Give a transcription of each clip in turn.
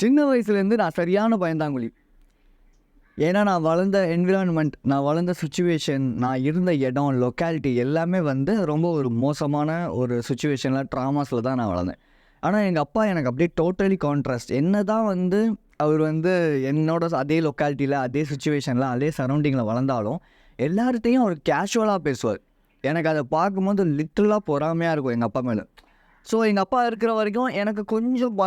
சின்ன வயசுலேருந்து நான் சரியான பயந்தாங்குழி. ஏன்னா நான் வளர்ந்த என்விரான்மெண்ட், நான் வளர்ந்த சிச்சுவேஷன், நான் இருந்த இடம், லொக்காலிட்டி எல்லாமே வந்து ரொம்ப ஒரு மோசமான ஒரு சிச்சுவேஷனில் ட்ராமாஸில் தான் நான் வளர்ந்தேன். ஆனால் எங்கள் அப்பா எனக்கு அப்படியே டோட்டலி கான்ட்ராஸ்ட். என்ன தான் வந்து அவர் வந்து என்னோட அதே லொக்காலிட்டியில், அதே சிச்சுவேஷனில், அதே சரௌண்டிங்கில் வளர்ந்தாலும் எல்லார்கிட்டையும் அவர் கேஷுவலாக பேசுவார். எனக்கு அதை பார்க்கும்போது லிட்ரலாக பொறாமையாக இருக்கும் எங்கள் அப்பா மேலே. ஸோ எங்கள் அப்பா இருக்கிற வரைக்கும் எனக்கு கொஞ்சம்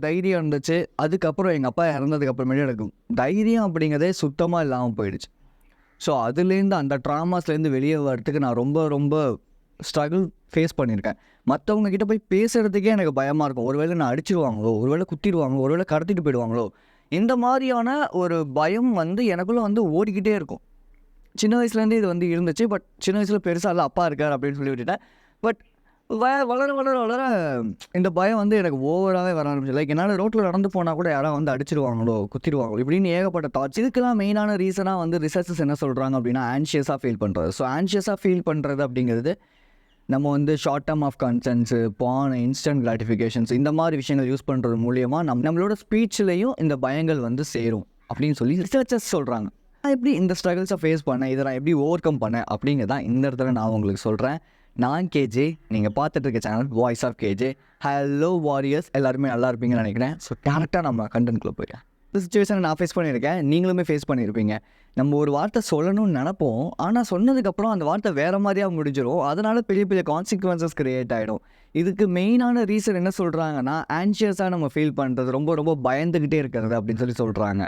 தைரியம் இருந்துச்சு. அதுக்கப்புறம் எங்கள் அப்பா இறந்ததுக்கப்புறமேட்டு எனக்கு தைரியம் அப்படிங்கிறதே சுத்தமாக இல்லாமல் போயிடுச்சு. ஸோ அதுலேருந்து அந்த ட்ராமாஸ்லேருந்து வெளியே வரத்துக்கு நான் ரொம்ப ரொம்ப ஸ்ட்ரகிள் ஃபேஸ் பண்ணியிருக்கேன். மற்றவங்க கிட்ட போய் பேசுகிறதுக்கே எனக்கு பயமாக இருக்கும். ஒருவேளை நான் அடிச்சிடுவாங்களோ, ஒருவேளை குத்திடுவாங்களோ, ஒருவேளை கடத்திட்டு போயிடுவாங்களோ, இந்த மாதிரியான ஒரு பயம் வந்து எனக்குள்ளே வந்து ஓடிக்கிட்டே இருக்கும். சின்ன வயசுலேருந்து இது வந்து இருந்துச்சு. பட் சின்ன வயசில் பெருசாக இல்லை, அப்பா இருக்கார் அப்படின்னு சொல்லி விட்டுட்டேன். பட் வளர வளர வளர இந்த பயம் வந்து எனக்கு ஓவராகவே வர ஆரம்பிச்சு. லைக் என்னால் ரோட்டில் நடந்து போனால் கூட யாராவது வந்து அடிச்சிடுவாங்களோ, குத்திடுவாங்களோ இப்படின்னு ஏகப்பட்ட தாட்ஸ். இதுக்கெல்லாம் மெயினான ரீசனாக வந்து ரிசர்ச்சஸ் என்ன சொல்கிறாங்க அப்படின்னா ஆன்ஷியஸாக ஃபீல் பண்ணுறது. ஸோ ஆன்ஷியஸாக ஃபீல் பண்ணுறது அப்படிங்கிறது நம்ம வந்து ஷார்ட் டேர்ம் ஆஃப் கன்சென்ட்ஸு, பான், இன்ஸ்டன்ட் கிராட்டிஃபிகேஷன்ஸ் இந்த மாதிரி விஷயங்கள் யூஸ் பண்ணுறது மூலியமாக நம்மளோட ஸ்பீச்லேயும் இந்த பயங்கள் வந்து சேரும் அப்படின்னு சொல்லி ரிசர்ச்சர்ஸ் சொல்கிறாங்க. நான் எப்படி இந்த ஸ்ட்ரகிள்ஸை ஃபேஸ் பண்ணேன், இதை நான் எப்படி ஓவர் கம் பண்ணேன் அப்படிங்கிறதான் இந்த இடத்துல நான் உங்களுக்கு சொல்கிறேன். நான் கேஜே, நீங்கள் பார்த்துட்டு இருக்க channel voice of KJ. Hello warriors, எல்லாருமே நல்லா இருப்பீங்கன்னு நினைக்கிறேன். ஸோ டேரெக்டாக நம்ம கண்டென்ட்குள்ளே போயிட்டேன். இந்த சுச்சுவேஷனை நான் ஃபேஸ் பண்ணியிருக்கேன், நீங்களுமே ஃபேஸ் பண்ணியிருப்பீங்க. நம்ம ஒரு வார்த்தை சொல்லணும்னு நினப்போம், ஆனால் சொன்னதுக்கப்புறம் அந்த வார்த்தை வேறு மாதிரியாக முடிஞ்சிடும். அதனால் பெரிய பெரிய கான்சிக்வன்சஸ் க்ரியேட் ஆகிடும். இதுக்கு மெயினான ரீசன் என்ன சொல்கிறாங்கன்னா ஆன்ஷியஸாக நம்ம ஃபீல் பண்ணுறது, ரொம்ப ரொம்ப பயந்துக்கிட்டே இருக்கிறது அப்படின்னு சொல்லி சொல்கிறாங்க.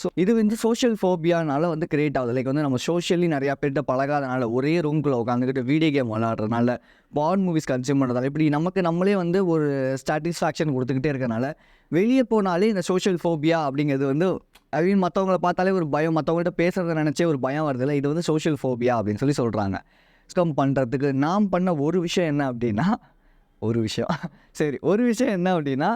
ஸோ இது வந்து சோஷியல் ஃபோபியானால வந்து கிரியேட் ஆகுது. லைக் வந்து நம்ம சோஷியலி நிறையா பேர்கிட்ட பழகாதனால, ஒரே ரூம்குள்ளே உட்காந்துக்கிட்டு வீடியோ கேம் விளாட்றதுனால, பான் மூவிஸ் கன்சியூம் பண்ணுறதால, இப்படி நமக்கு நம்மளே வந்து ஒரு சாட்டிஸ்ஃபேக்ஷன் கொடுத்துக்கிட்டே இருக்கனால வெளியே போனாலே இந்த சோஷியல் ஃபோபியா அப்படிங்கிறது வந்து மற்றவங்கள பார்த்தாலே ஒரு பயம், மற்றவங்கள்ட்ட பேசுகிறத நினச்சே ஒரு பயம் வருதில்ல, இது வந்து சோஷியல் ஃபோபியா அப்படின்னு சொல்லி சொல்கிறாங்க. ஸ்கம் பண்ணுறதுக்கு நான் பண்ண ஒரு விஷயம் என்ன அப்படின்னா ஒரு விஷயம் என்ன அப்படின்னா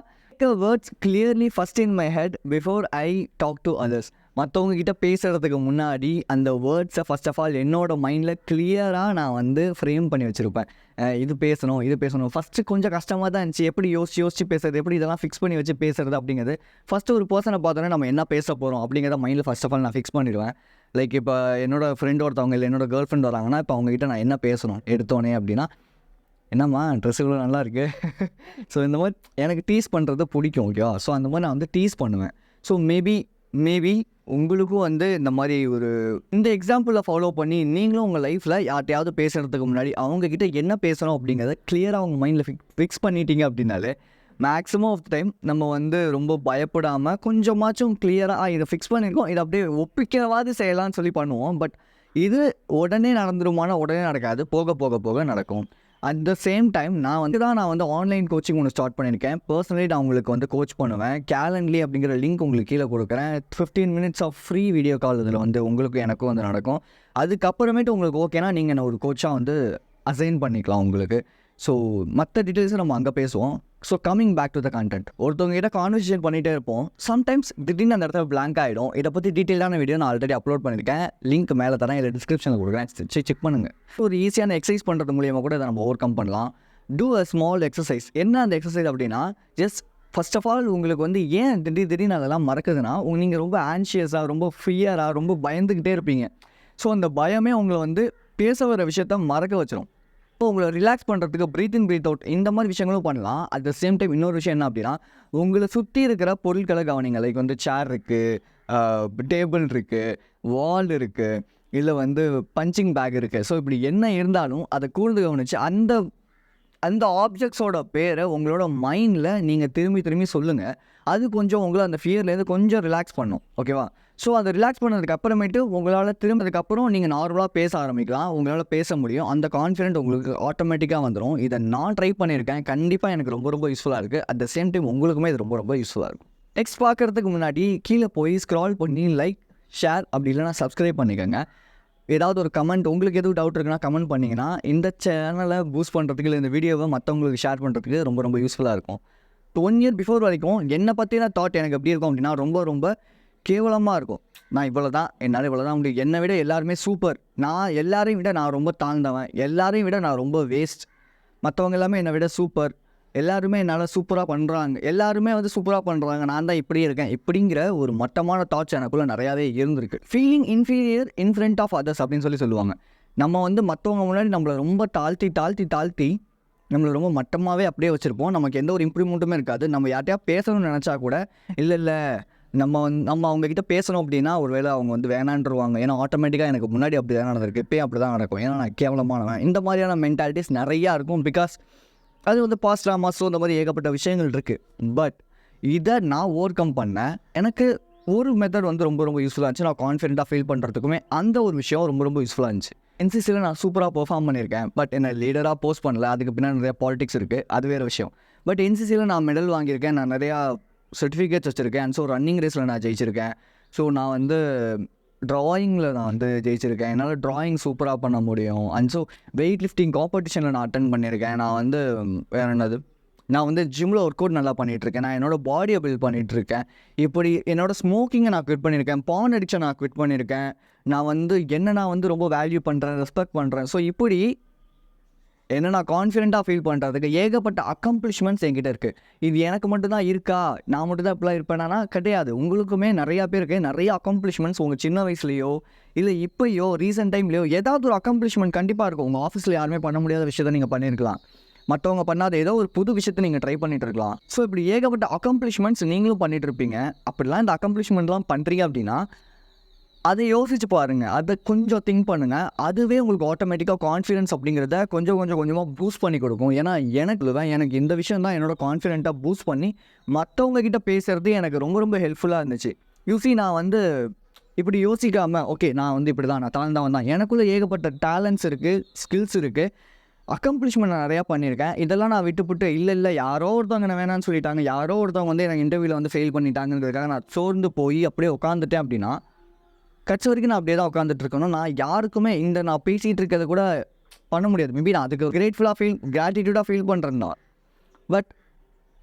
words clearly first in my head before I talk to others. மற்றவங்க கிட்ட பேசுகிறதுக்கு முன்னாடி அந்த வேர்ட்ஸை ஃபஸ்ட் ஆஃப் ஆல் என்னோட மைண்டில் கிளியராக நான் வந்து ஃப்ரேம் பண்ணி வச்சுருப்பேன். இது பேசணும். ஃபஸ்ட்டு கொஞ்சம் கஷ்டமாக தான் இருந்துச்சு. எப்படி யோசிச்சு பேசுறது, எப்படி இதெல்லாம் ஃபிக்ஸ் பண்ணி வச்சு பேசுறது அப்படிங்கிறது. ஃபஸ்ட்டு ஒரு பர்சனை பார்த்தோன்னே நம்ம என்ன பேச போகிறோம் அப்படிங்கிறத மைண்டில் ஃபஸ்ட் ஆஃப் ஆல் நான் ஃபிக்ஸ் பண்ணிடுவேன். லைக் இப்போ என்னோடய ஃப்ரெண்ட் ஒருத்தவங்க இல்லை என்னோடய கேர்ள் ஃப்ரெண்ட் வராங்கன்னா, இப்போ அவங்ககிட்ட நான் என்ன பேசணும் எடுத்தோன்னே அப்படின்னா, என்னம்மா ட்ரெஸ்ஸு இவ்வளோ நல்லா இருக்குது. ஸோ இந்த மாதிரி எனக்கு டீஸ் பண்ணுறது பிடிக்கும். ஓகேவா? ஸோ அந்த மாதிரி நான் வந்து டீஸ் பண்ணுவேன். ஸோ மேபி உங்களுக்கும் வந்து இந்த மாதிரி இந்த எக்ஸாம்பிளை ஃபாலோ பண்ணி நீங்களும் உங்கள் லைஃப்பில் யார்ட்டையாவது பேசுகிறதுக்கு முன்னாடி அவங்கக்கிட்ட என்ன பேசணும் அப்படிங்கிறத கிளியராக அவங்க மைண்டில் ஃபிக்ஸ் பண்ணிட்டீங்க அப்படின்னாலே மேக்ஸிமம் ஆஃப் டைம் நம்ம வந்து ரொம்ப பயப்படாமல் கொஞ்சமாச்சும் கிளியராக இதை ஃபிக்ஸ் பண்ணியிருக்கோம், இதை அப்படியே ஒப்பிக்கிறவாது செய்யலாம்னு சொல்லி பண்ணுவோம். பட் இது உடனே நடந்துருமானா உடனே நடக்காது, போக போக போக நடக்கும். அட் த சேம் டைம் நான் வந்து ஆன்லைன் கோச்சிங் ஒன்று ஸ்டார்ட் பண்ணியிருக்கேன். பர்சனலி நான் உங்களுக்கு வந்து கோச் பண்ணுவேன். கேலண்ட்லி அப்படிங்கிற லிங்க் உங்களுக்கு கீழே கொடுக்குறேன். 15 minutes of free video call இதில் வந்து உங்களுக்கு எனக்கும் வந்து நடக்கும். அதுக்கப்புறமேட்டு உங்களுக்கு ஓகேனா நீங்கள் என்ன ஒரு கோச்சாக வந்து அசைன் பண்ணிக்கலாம் உங்களுக்கு. ஸோ மற்ற டீட்டெயில்ஸை நம்ம அங்கே பேசுவோம். So coming back to the content, ஒருத்தவங்க கிட்ட கான்வர்சேஷன் பண்ணிகிட்டே இருப்போம். சம்டைம்ஸ் திடீர்னு அந்த இடத்துல பிளாங்க் ஆகிடும். இதை பற்றி டீட்டெயிலான வீடியோ நான் ஆல்ரெடி அப்லோட் பண்ணியிருக்கேன். லிங்க் மேலே தரேன், இல்லை டிஸ்கிரிப்ஷனில் கொடுக்குறேன், செக் பண்ணுங்கள். ஒரு ஈஸியான எக்ஸசைஸ் பண்ணுறது மூலியமாக கூட இதை நம்ம ஓவர் கம் பண்ணலாம். Do a small exercise. என்ன அந்த எக்ஸசைஸ் அப்படின்னா, ஜஸ்ட் ஃபர்ஸ்ட் ஆஃப் ஆல் உங்களுக்கு வந்து ஏன் திடீர்னு அதெல்லாம் மறக்குதுன்னா, நீங்கள் ரொம்ப ஆன்ஷியஸாக, ரொம்ப ஃபியராக, ரொம்ப பயந்துக்கிட்டே இருப்பீங்க. ஸோ அந்த பயமே உங்களை வந்து பேச வர விஷயத்த மறக்க வச்சிடும். இப்போ உங்களை ரிலாக்ஸ் பண்ணுறதுக்கு ப்ரீத் இன் ப்ரீத் அவுட் இந்த மாதிரி விஷயங்களும் பண்ணலாம். அட் த சேம் டைம் இன்னொரு விஷயம் என்ன அப்படின்னா, உங்களை சுற்றி இருக்கிற பொருட்களை கவனிங்க. லைக் வந்து சேர் இருக்குது, டேபிள் இருக்குது, வால் இருக்குது, இல்லை வந்து பஞ்சிங் பேக் இருக்குது. ஸோ இப்படி என்ன இருந்தாலும் அதை கூர்ந்து கவனித்து அந்த ஆப்ஜெக்ட்ஸோட பேரை உங்களோட மைண்டில் நீங்கள் திரும்பி சொல்லுங்கள். அது கொஞ்சம் உங்களை அந்த ஃபியர்லேருந்து கொஞ்சம் ரிலாக்ஸ் பண்ணும். ஓகேவா? ஸோ அதை ரிலாக்ஸ் பண்ணதுக்கு அப்புறமேட்டு உங்களால் திரும்பதுக்கப்புறம் நீங்கள் நார்மலாக பேச ஆரம்பிக்கலாம். உங்களால் பேச முடியும். அந்த கான்ஃபிடென்ட் உங்களுக்கு ஆட்டோமேட்டிக்காக வந்துடும். இதை நான் ட்ரை பண்ணியிருக்கேன். கண்டிப்பாக எனக்கு ரொம்ப ரொம்ப யூஸ்ஃபுல்லாக இருக்குது. அட் த சேம் டைம் உங்களுக்குமே இது ரொம்ப ரொம்ப யூஸ்ஃபுல்லாக இருக்கும். நெக்ஸ்ட் பார்க்குறதுக்கு முன்னாடி கீழே போய் ஸ்க்ரால் பண்ணி லைக், ஷேர் அப்படி இல்லைனா சப்ஸ்கிரைப் பண்ணிக்கோங்க. ஏதாவது ஒரு கமெண்ட், உங்களுக்கு எதுவும் டவுட் இருக்குன்னா கமெண்ட் பண்ணிங்கன்னா இந்த சேனலை பூஸ்ட் பண்ணுறதுக்கு இல்லை இந்த வீடியோவை மற்றவங்களுக்கு ஷேர் பண்ணுறதுக்கு ரொம்ப ரொம்ப யூஸ்ஃபுல்லாக இருக்கும். 1 year பிஃபோர் வரைக்கும் என்னை பற்றின தாட் எனக்கு எப்படி இருக்கும் அப்படின்னா, ரொம்ப ரொம்ப கேவலமாக இருக்கும். நான் இவ்வளோ தான், என்னால் இவ்வளோ தான் முடியும், என்னை விட எல்லாருமே சூப்பர், நான் எல்லாரையும் விட நான் ரொம்ப தாழ்ந்தவன், எல்லாரையும் விட நான் ரொம்ப வேஸ்ட், மற்றவங்க எல்லாமே என்னை விட சூப்பர், எல்லாருமே என்னால் சூப்பராக பண்ணுறாங்க, எல்லாருமே வந்து சூப்பராக பண்ணுறாங்க, நான் தான் இப்படியே இருக்கேன் இப்படிங்கிற ஒரு மட்டமான தாட்ஸ் எனக்குள்ளே நிறையாவே இருந்திருக்கு. Feeling inferior in front of others அப்படின்னு சொல்லுவாங்க. நம்ம வந்து மற்றவங்க முன்னாடி நம்மளை ரொம்ப தாழ்த்தி நம்மளை ரொம்ப மட்டமாகவே அப்படியே வச்சுருப்போம். நமக்கு எந்த ஒரு இம்ப்ரூவ்மெண்ட்டுமே இருக்காது. நம்ம யார்ட்டையா பேசணும்னு நினச்சா கூட இல்லை நம்ம அவங்கக்கிட்ட பேசணும் அப்படின்னா ஒரு வேளை அவங்க வந்து வேணான்ருவாங்க. ஏன்னா ஆட்டோமேட்டிக்காக எனக்கு முன்னாடி அப்படி தான் நடந்திருக்கு, இப்போயும் அப்படி தான் நடக்கும், ஏன்னா நான் கேவலமானவன். இந்த மாதிரியான மென்டாலிட்டிஸ் நிறையா இருக்கும். பிகாஸ் அது வந்து பாஸ்ட் ட்ராமாஸோ இந்த மாதிரி ஏகப்பட்ட விஷயங்கள் இருக்குது. பட் இதை நான் ஓவர் கம் பண்ணேன். எனக்கு ஒரு மெத்தட் வந்து ரொம்ப யூஸ்ஃபுல்லாக இருந்துச்சு. நான் கான்ஃபிடென்ட்டாக ஃபீல் பண்ணுறதுக்குமே அந்த ஒரு விஷயம் ரொம்ப யூஸ்ஃபுல்லாக இருந்துச்சு. என்சிசியில் நான் சூப்பராக பெர்ஃபார்ம் பண்ணியிருக்கேன். பட் என்னை லீடராக போஸ்ட் பண்ணல. அதுக்கு பின்னாடி நிறையா பாலிடிக்ஸ் இருக்குது, அது வேறு விஷயம். பட் என்சிசியில் நான் மெடல் வாங்கியிருக்கேன், நான் நிறையா சர்டிஃபிகேட்ஸ் வச்சுருக்கேன். அண்ட் ஸோ ரன்னிங் ரேஸில் நான் ஜெயிச்சிருக்கேன். ஸோ நான் வந்து ட்ராயிங்கில் நான் வந்து ஜெயிச்சிருக்கேன். என்னால் ட்ராயிங் சூப்பராக பண்ண முடியும். அண்ட் ஸோ வெயிட் லிஃப்டிங் காம்படிஷனில் நான் அட்டன் பண்ணியிருக்கேன். நான் வந்து வேறு என்னது, நான் வந்து ஜிம்மில் ஒர்க் அவுட் நல்லா பண்ணிகிட்ருக்கேன். நான் என்னோடய பாடியை பில்ட் பண்ணிகிட்ருக்கேன். இப்படி என்னோடய ஸ்மோக்கிங்கை நான் குவிட் பண்ணியிருக்கேன். பான் அடிக்ஷன் நான் குவிட் பண்ணியிருக்கேன். நான் வந்து நான் வந்து ரொம்ப வேல்யூ பண்ணுறேன், ரெஸ்பெக்ட் பண்ணுறேன். ஸோ இப்படி நான் கான்ஃபிடென்ட்டாக ஃபீல் பண்ணுறதுக்கு ஏகப்பட்ட அக்கம்ப்ளிஷ்மெண்ட்ஸ் என்கிட்ட இருக்குது. இது எனக்கு மட்டும்தான் இருக்கா, நான் மட்டும் தான் இப்படிலாம் இருப்பேனா? கிடையாது. உங்களுக்குமே நிறையா பேருக்கு நிறைய அக்கம்ப்ளிஷ்மெண்ட்ஸ் உங்கள் சின்ன வயசுலையோ இல்லை இப்போயோ ரீசெண்ட் டைம்லையோ ஏதாவது ஒரு அக்கம்ப்ளிஷ்மெண்ட் கண்டிப்பாக இருக்கும். உங்கள் ஆஃபீஸில் யாருமே பண்ண முடியாத விஷயத்தை நீங்கள் பண்ணியிருக்கலாம். மற்றவங்க பண்ணாத ஏதோ ஒரு புது விஷயத்தை நீங்கள் ட்ரை பண்ணிட்டு இருக்கலாம். ஸோ இப்படி ஏகப்பட்ட அக்கம்ப்ளிஷ்மெண்ட்ஸ் நீங்களும் பண்ணிகிட்டு இருப்பீங்க. அப்படிலாம் இந்த அக்கம்ப்ளிஷ்மெண்ட்லாம் பண்ணுறீங்க அப்படின்னா அதை யோசிச்சு பாருங்கள், அதை கொஞ்சம் திங்க் பண்ணுங்கள். அதுவே உங்களுக்கு ஆட்டோமேட்டிக்காக கான்ஃபிடன்ஸ் அப்படிங்கிறத கொஞ்சமாக பூஸ்ட் பண்ணி கொடுக்கும். ஏன்னா எனக்கு இந்த விஷயம் தான் என்னோட கான்ஃபிடென்ட்டாக பூஸ்ட் பண்ணி மற்றவங்க கிட்ட பேசுகிறது எனக்கு ரொம்ப ஹெல்ப்ஃபுல்லாக இருந்துச்சு. யூசி நான் வந்து இப்படி யோசிக்காமல் ஓகே நான் வந்து இப்படி தான், நான் தாழ்ந்தவன் தான், எனக்குள்ளே ஏகப்பட்ட டேலண்ட்ஸ் இருக்குது, ஸ்கில்ஸ் இருக்குது, அக்கம்ப்ளிஷ்மெண்ட் நான் நிறையா பண்ணியிருக்கேன். இதெல்லாம் நான் விட்டுப்புட்டு இல்லை யாரோ ஒருத்தவங்க என்ன வேணான்னு சொல்லிட்டாங்க, யாரோ ஒருத்தவங்க வந்து எனக்கு இன்டர்வியூவில் வந்து ஃபெயில் பண்ணிட்டாங்கிறதுக்காக நான் சோர்ந்து போய் அப்படியே உட்காந்துட்டேன் அப்படின்னா கட்சி வரைக்கும் நான் அப்படியே தான் உட்காந்துட்டு இருக்கணும். நான் யாருக்குமே நான் பேசிகிட்டு இருக்கிறத கூட பண்ண முடியாது. மேபி நான் அதுக்கு கிராட்டிடியூடாக ஃபீல் பண்ணுறேன் தான். பட்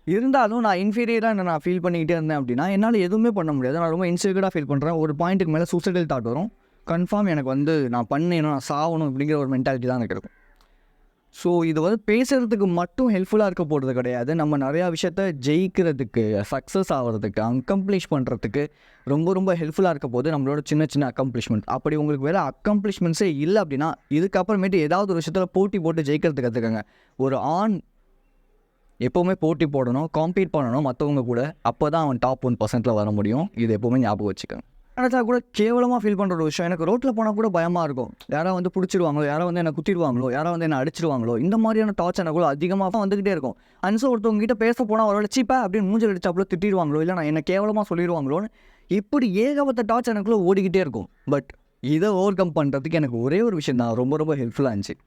இருந்தாலும் நான் இன்ஃபீரியராக நான் ஃபீல் பண்ணிக்கிட்டே இருந்தேன் அப்படின்னா என்னால் எதுவுமே பண்ண முடியாது. நான் ரொம்ப இன்செக்யூர்டாக ஃபீல் பண்ணுறேன். ஒரு பாயிண்ட்டுக்கு மேலே சூசைடல் தாட் வரும். கன்ஃபார்ம் எனக்கு வந்து நான் பண்ணணும், நான் சாகணும் அப்படிங்கிற ஒரு மென்டாலிட்டி தான் எனக்கு இருக்கும். ஸோ இது வந்து பேசுகிறதுக்கு மட்டும் ஹெல்ப்ஃபுல்லாக இருக்க போகிறது கிடையாது. நம்ம நிறையா விஷயத்த ஜெயிக்கிறதுக்கு, சக்ஸஸ் ஆகிறதுக்கு, அக்கம்ப்ளிஷ் பண்ணுறதுக்கு ரொம்ப ஹெல்ப்ஃபுல்லாக இருக்க போது நம்மளோட சின்ன அக்கம்ப்ளிஷ்மெண்ட். அப்படி உங்களுக்கு வேறு அக்கம்ப்ளிஷ்மெண்ட்ஸே இல்லை அப்படின்னா இதுக்கப்புறமேட்டு ஏதாவது ஒரு விஷயத்தில் போட்டி போட்டு ஜெயிக்கிறதுக்கு கற்றுக்கங்க. ஒரு ஆண் எப்போவுமே போட்டி போடணும், காம்பீட் பண்ணணும் மற்றவங்க கூட. அப்போ தான் அவன் டாப் 1% வர முடியும். இது எப்போவுமே ஞாபகம் வச்சுக்கோங்க. நினச்சா கூட கேவலமாக ஃபீல் பண்ணுற ஒரு விஷயம், எனக்கு ரோட்டில் போனால் கூட பயமாக இருக்கும். யாராவது வந்து பிடிச்சிருவாங்களோ, யாராவது வந்து என்னை குத்திடுவாங்களோ, யாராவது வந்து என்னை அடிச்சிருவாங்களோ, இந்த மாதிரியான தாட்ஸ் எனக்குள்ள அதிகமாக வந்துக்கிட்டே இருக்கும். அன்சோ ஒருத்தவங்க கிட்ட பேச போனால் அவரோட சீப்பா அப்படின்னு மூஞ்சில் அடிச்சாப்புல திட்டிடுவாங்களோ, இல்லை நான் என்னை கேவலமாக சொல்லிடுவாங்களோன்னு இப்படி ஏகப்பட்ட தாட்ஸ் எனக்குள்ளே ஓடிக்கிட்டே இருக்கும். பட் இதை ஓவர் கம் பண்ணுறதுக்கு எனக்கு ஒரே ஒரு விஷயம் தான் ரொம்ப ஹெல்ப்ஃபுல்லாக இருந்துச்சு.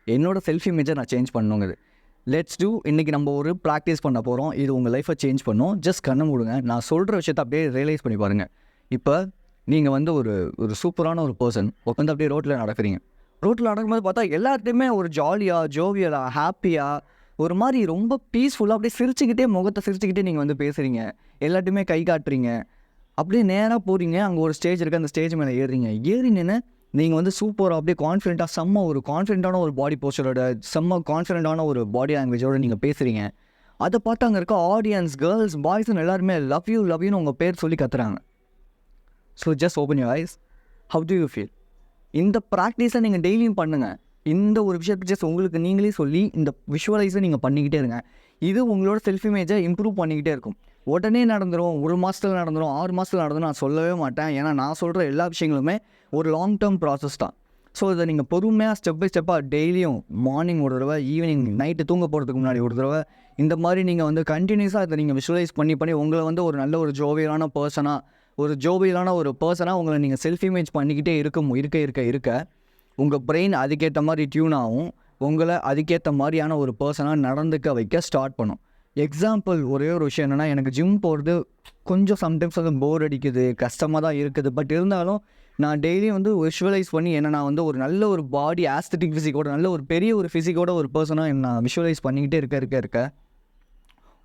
என்னோடய செல்ஃப் இமேஜை நான் சேஞ்ச் பண்ணுங்கிறது. Let's do. இன்றைக்கி நம்ம ஒரு ப்ராக்டிஸ் பண்ண போகிறோம். இது உங்கள் லைஃப்பை சேஞ்ச் பண்ணும். ஜஸ்ட் கண்ணை மூடுங்க. நான் சொல்கிற விஷயத்தை அப்படியே ரியலைஸ் பண்ணி பாருங்கள். இப்போ நீங்கள் வந்து ஒரு சூப்பரான ஒரு பர்சன் உட்காந்து அப்படியே ரோட்டில் நடக்கிறீங்க. ரோட்டில் நடக்கும்போது பார்த்தா எல்லாத்தையுமே ஒரு ஜாலியாக, ஜோவியலாக, ஹாப்பியாக, ஒரு மாதிரி ரொம்ப பீஸ்ஃபுல்லாக அப்படியே சிரிச்சுக்கிட்டே, முகத்தை சிரிச்சுக்கிட்டே நீங்கள் வந்து பேசுகிறீங்க. எல்லாத்தையுமே கை காட்டுறீங்க. அப்படியே நேராக போகிறீங்க. அங்கே ஒரு ஸ்டேஜ் இருக்குது, அந்த ஸ்டேஜ் மேலே ஏறினேன்னு நீங்கள் வந்து சூப்பராக அப்படியே கான்ஃபிடென்ட்டாக ஒரு கான்ஃபிடென்ட்டான ஒரு பாடி போஸ்டரோட, கான்ஃபிடென்ட்டான ஒரு பாடி லாங்குவேஜோடு நீங்கள் பேசுகிறீங்க. அதை பார்த்து அங்கே இருக்க ஆடியன்ஸ், கேர்ள்ஸ், பாய்ஸ்ன்னு எல்லாருமே லவ் யூன்னு உங்கள் பேர் சொல்லி கத்துறாங்க. So just open your eyes. How do you feel? இந்த ப்ராக்டிஸை நீங்கள் டெய்லியும் பண்ணுங்கள். இந்த ஒரு விஷயத்தை ஜஸ்ட் உங்களுக்கு நீங்களே சொல்லி இந்த விஷுவலைஸை நீங்கள் பண்ணிக்கிட்டே இருங்க. இது உங்களோட செல்ஃப் இமேஜை இம்ப்ரூவ் பண்ணிக்கிட்டே இருக்கும். உடனே நடந்துடும், 1 மாதத்தில் நடந்துடும், 6 மாதத்தில் நடந்துடும் நான் சொல்லவே மாட்டேன். ஏன்னா நான் சொல்கிற எல்லா விஷயங்களுமே ஒரு லாங் டேர்ம் ப்ராசஸ் தான். ஸோ இதை நீங்கள் பொறுமையாக ஸ்டெப் பை ஸ்டெப்பாக டெய்லியும் மார்னிங் ஒரு தடவை, ஈவினிங் நைட்டு தூங்க போகிறதுக்கு முன்னாடி ஒரு தடவை, இந்த மாதிரி நீங்கள் வந்து கண்டினியூஸாக இதை நீங்கள் விஷுவலைஸ் பண்ணி உங்களை வந்து ஒரு நல்ல ஒரு ஜோவியலான பர்சனாக உங்களை நீங்கள் செல்ஃப் இமேஜ் பண்ணிக்கிட்டே இருக்க உங்கள் பிரெயின் அதுக்கேற்ற மாதிரி டியூன் ஆகும். உங்களை அதுக்கேற்ற மாதிரியான ஒரு பர்சனாக நடந்துக்க வைக்க ஸ்டார்ட் பண்ணும். எக்ஸாம்பிள் ஒரே ஒரு விஷயம் என்னென்னா, எனக்கு ஜிம் போகிறது கொஞ்சம் சம்டைம்ஸ் வந்து போர் அடிக்குது, கஷ்டமாக தான் இருக்குது. பட் இருந்தாலும் நான் டெய்லியும் வந்து விஷுவலைஸ் பண்ணி நான் வந்து ஒரு நல்ல ஒரு பாடி ஆஸ்தட்டிக் ஃபிசிக்கோட, நல்ல ஒரு பெரிய ஒரு ஃபிசிக்கோட ஒரு பர்சனாக நான் விஷுவலைஸ் பண்ணிக்கிட்டே இருக்க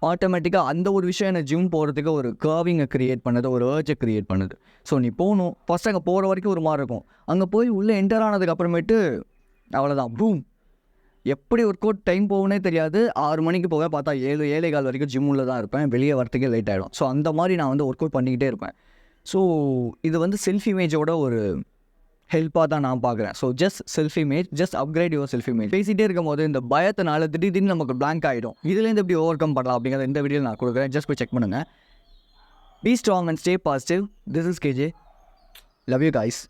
ஆட்டோமேட்டிக்காக அந்த ஒரு விஷயம் என்ன ஜிம் போகிறதுக்கு ஒரு கர்விங்கை க்ரியேட் பண்ணுது, ஒரு ஏர்ஜை க்ரியேட் பண்ணுது. ஸோ நீ போகணும். ஃபஸ்ட் அங்கே போகிற வரைக்கும் ஒரு மாதிரி இருக்கும். அங்கே போய் உள்ளே என்டர் ஆனதுக்கு அப்புறமேட்டு அவ்வளோதான், பூம், எப்படி ஒர்க் அவுட் டைம் போகுனே தெரியாது. 6 மணிக்கு போக பார்த்தா 7, 7:15 வரைக்கும் ஜிம்மில் தான் இருப்பேன். வெளியே வரத்துக்கே லேட் ஆகிடும். ஸோ அந்த மாதிரி நான் வந்து ஒர்க் அவுட் பண்ணிக்கிட்டே இருப்பேன். ஸோ இது வந்து செல்ஃப் இமேஜோட ஒரு ஹெல்ப்பாக தான் நான் பார்க்குறேன். So just self image, just upgrade your self image. பேசிகிட்டே இருக்கும்போது இந்த பயத்தினால திடீர்னு நமக்கு பிளாங்க் ஆகிடும். இதுலேருந்து எப்படி ஓவர் கம் பண்ணலாம் அப்படிங்கிறத இந்த வீடியோவில் நான் கொடுக்குறேன். ஜஸ்ட் போய் செக் பண்ணுங்கள். Be strong and stay positive. This is KJ. Love you guys.